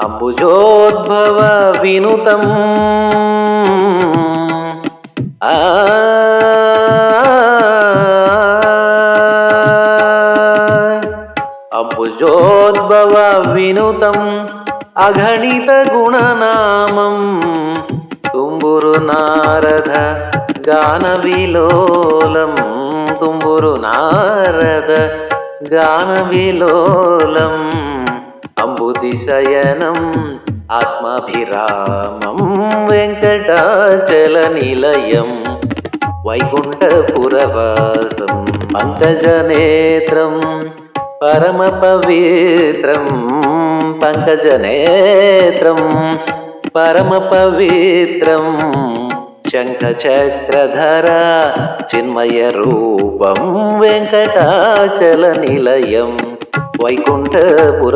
अम्बुजोद्भव विनुतम् अम्बुजोद्भव विनुतम् अगणित गुणनामम् तुम्बुरु नारद गानविलोलम् तुम्बुरु नारद गानविलोलम् अम्बुतिशयनम् आत्माभिरामं वेङ्कटाचलनिलयम् वैकुण्ठपुरवासं पङ्कजनेत्रं परमपवित्रं पङ्कजनेत्रं परमपवित्रं शङ्खचक्रधरा चिन्मयरूपं वेङ्कटाचलनिलयं वैकुण्ठपुरवासम्